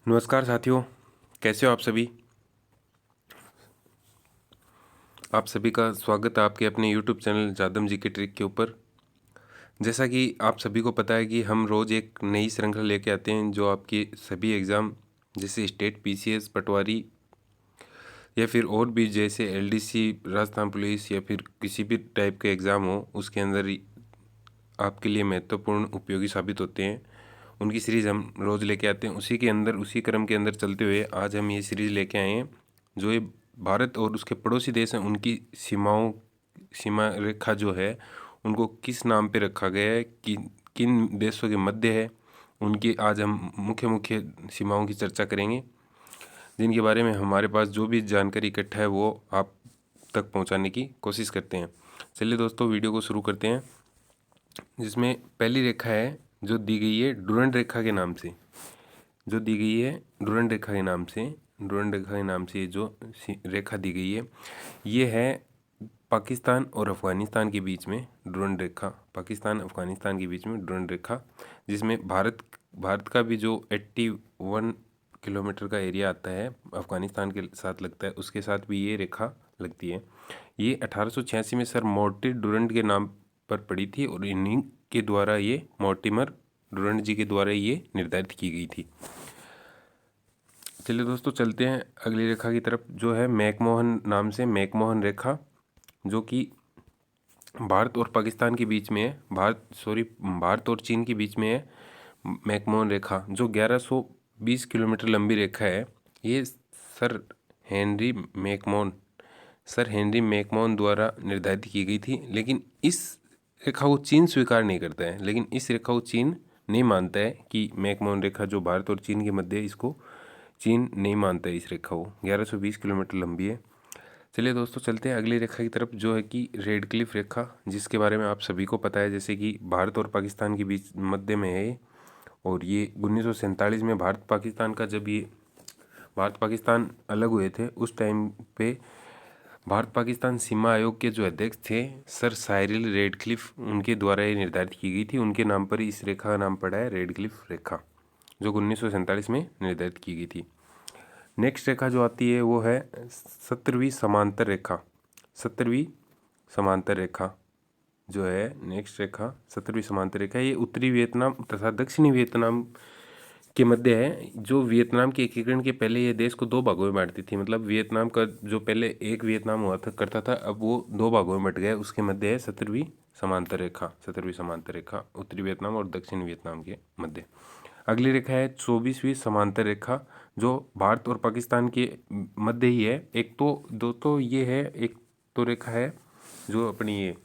नमस्कार साथियों, कैसे हो आप सभी। आप सभी का स्वागत है आपके अपने YouTube चैनल जादम जी के ट्रिक के ऊपर। जैसा कि आप सभी को पता है कि हम रोज़ एक नई श्रृंखला लेके आते हैं जो आपके सभी एग्ज़ाम जैसे स्टेट PCS पटवारी या फिर और भी जैसे LDC राजस्थान पुलिस या फिर किसी भी टाइप के एग्ज़ाम हो उसके अंदर आपके लिए महत्वपूर्ण उपयोगी साबित होते हैं। उनकी सीरीज़ हम रोज़ लेके आते हैं। उसी के अंदर उसी क्रम के अंदर चलते हुए आज हम ये सीरीज़ लेके आए हैं जो ये भारत और उसके पड़ोसी देश हैं उनकी सीमा रेखा जो है उनको किस नाम पे रखा गया है, किन देशों के मध्य है, उनकी आज हम मुख्य मुख्य सीमाओं की चर्चा करेंगे जिनके बारे में हमारे पास जो भी जानकारी इकट्ठा है वो आप तक पहुंचाने की कोशिश करते हैं। चलिए दोस्तों, वीडियो को शुरू करते हैं। जिसमें पहली रेखा है जो दी गई है डुरंड रेखा के नाम से, जो दी गई है डुरंड रेखा के नाम से, डुरंड रेखा के नाम से जो रेखा दी गई है ये है पाकिस्तान और अफ़गानिस्तान के बीच में डुरंड रेखा, पाकिस्तान अफ़गानिस्तान के बीच में डुरंड रेखा, जिसमें भारत का भी जो 81 किलोमीटर का एरिया आता है अफ़गानिस्तान के साथ लगता है, उसके साथ भी ये रेखा लगती है। ये 1886 में सर मार्टिन डुरंड के नाम पर पड़ी थी और इन्हीं के द्वारा ये मॉर्टिमर डुरंड जी के द्वारा ये निर्धारित की गई थी। चलिए दोस्तों, चलते हैं अगली रेखा की तरफ जो है मैकमोहन नाम से, मैकमोहन रेखा, जो कि भारत और पाकिस्तान के बीच में है, भारत और चीन के बीच में है। मैकमोहन रेखा जो 1120 किलोमीटर लंबी रेखा है, ये सर हेनरी मैकमोहन द्वारा निर्धारित की गई थी। लेकिन इस रेखा को चीन स्वीकार नहीं करता है, लेकिन इस रेखा को चीन नहीं मानता है कि मैकमोहन रेखा जो भारत और चीन के मध्य है, इसको चीन नहीं मानता है। इस रेखा को 1120 किलोमीटर लंबी है। चलिए दोस्तों, चलते हैं अगली रेखा की तरफ जो है कि रेड क्लिफ रेखा, जिसके बारे में आप सभी को पता है जैसे कि भारत और पाकिस्तान के बीच मध्य में है। और ये 1947 में भारत पाकिस्तान अलग हुए थे, उस टाइम पे भारत पाकिस्तान सीमा आयोग के जो अध्यक्ष थे सर साइरिल रेडक्लिफ, उनके द्वारा ये निर्धारित की गई थी। उनके नाम पर इस रेखा का नाम पड़ा है रेडक्लिफ रेखा, जो 1947 में निर्धारित की गई थी। नेक्स्ट रेखा जो आती है वो है 17वीं समांतर रेखा। 17वीं समांतर रेखा जो है नेक्स्ट रेखा 17वीं समांतर रेखा, ये उत्तरी वियतनाम तथा दक्षिणी वियतनाम के मध्य है। जो वियतनाम के एकीकरण के पहले ये देश को दो भागों में बांटती थी, मतलब वियतनाम का जो पहले एक वियतनाम हुआ था करता था, अब वो दो भागों में बट गया। उसके मध्य है 17वीं समांतर रेखा, 17वीं समांतर रेखा उत्तरी वियतनाम और दक्षिणी वियतनाम के मध्य। अगली रेखा है 24वीं समांतर रेखा, जो भारत और पाकिस्तान के मध्य ही है। एक तो दो तो ये है, एक तो रेखा है जो अपनी ये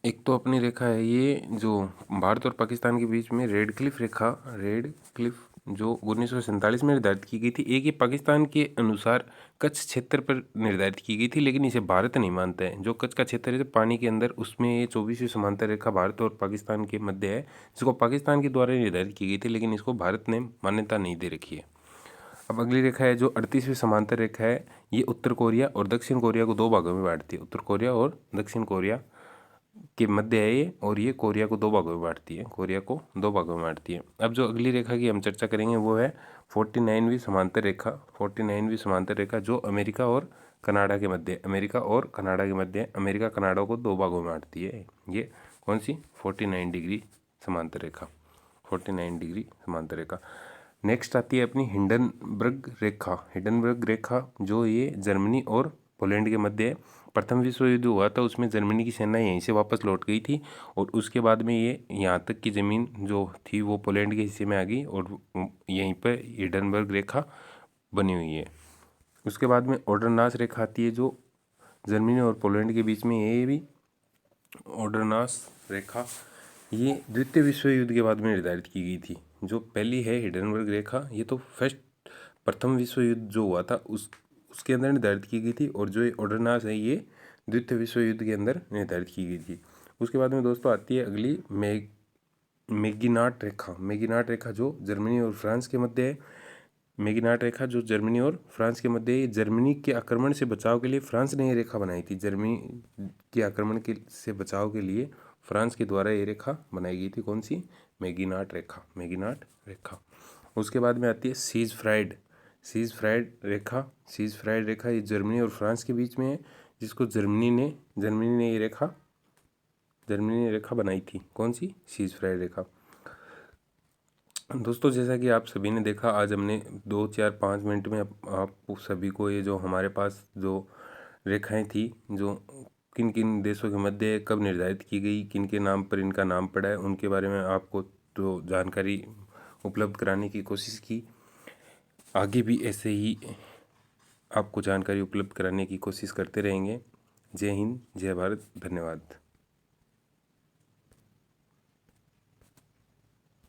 एक तो अपनी रेखा है ये जो भारत और पाकिस्तान के बीच में रेड क्लिफ रेखा, रेड क्लिफ जो 1947 में निर्धारित की गई थी। एक ये पाकिस्तान के अनुसार कच्छ क्षेत्र पर निर्धारित की गई थी, लेकिन इसे भारत नहीं मानता है। जो कच्छ का क्षेत्र है पानी के अंदर, उसमें ये 24वीं समांतर रेखा भारत और पाकिस्तान के मध्य है, जिसको पाकिस्तान के द्वारा निर्धारित की गई थी, लेकिन इसको भारत ने मान्यता नहीं दे रखी है। अब अगली रेखा है जो 38वीं समांतर रेखा है, ये उत्तर कोरिया और दक्षिण कोरिया को दो भागों में बांटती है। उत्तर कोरिया और दक्षिण कोरिया के मध्य है ये, और ये कोरिया को दो भागों में बांटती है, कोरिया को दो भागों में बांटती है। अब जो अगली रेखा की हम चर्चा करेंगे वो है 49वीं समांतर रेखा। 49वीं समांतर रेखा जो अमेरिका और कनाडा के मध्य, अमेरिका और कनाडा के मध्य, अमेरिका कनाडा को दो भागों में बांटती है। ये कौन सी 49 डिग्री समांतर रेखा, 49 डिग्री समांतर रेखा। नेक्स्ट आती है अपनी हिंडनबर्ग रेखा। हिंडनबर्ग रेखा जो ये जर्मनी और पोलैंड के मध्य है। प्रथम विश्व युद्ध हुआ था, उसमें जर्मनी की सेना यहीं से वापस लौट गई थी और उसके बाद में ये यहाँ तक की ज़मीन जो थी वो पोलैंड के हिस्से में आ गई और यहीं पर हिंडनबर्ग रेखा बनी हुई है। उसके बाद में ऑर्डरनास रेखा आती है जो जर्मनी और पोलैंड के बीच में, ये भी ऑर्डरनास रेखा ये द्वितीय विश्व युद्ध के बाद में निर्धारित की गई थी। जो पहली है हिंडनबर्ग रेखा, ये तो प्रथम विश्व युद्ध जो हुआ था उसके अंदर निर्धारित की गई थी, और जो ये ऑर्डरनास है ये द्वितीय विश्व युद्ध के अंदर निर्धारित की गई थी। उसके बाद में दोस्तों आती है अगली मेगिनाट रेखा। मेगिनाट रेखा जो जर्मनी और फ्रांस के मध्य है। मेगिनाट रेखा जो जर्मनी और फ्रांस के मध्य है। जर्मनी के आक्रमण से बचाव के लिए फ्रांस ने ये रेखा बनाई थी। जर्मनी के आक्रमण के से बचाव के लिए फ्रांस के द्वारा ये रेखा बनाई गई थी। कौन सी? मैगिनाट रेखा, मैगिनाट रेखा। उसके बाद में आती है सीज फ्राइड, सीज फ्राइड रेखा। सीज फ्राइड रेखा ये जर्मनी और फ्रांस के बीच में है, जिसको जर्मनी ने ये रेखा बनाई थी। कौन सी? सीज फ्राइड रेखा। दोस्तों जैसा कि आप सभी ने देखा, आज हमने 2 4 5 मिनट में आप सभी को ये जो हमारे पास जो रेखाएं थी, जो किन किन देशों के मध्य कब निर्धारित की गई, किन के नाम पर इनका नाम पड़ा है, उनके बारे में आपको तो जानकारी उपलब्ध कराने की कोशिश की। आगे भी ऐसे ही आपको जानकारी उपलब्ध कराने की कोशिश करते रहेंगे। जय हिंद, जय भारत, धन्यवाद।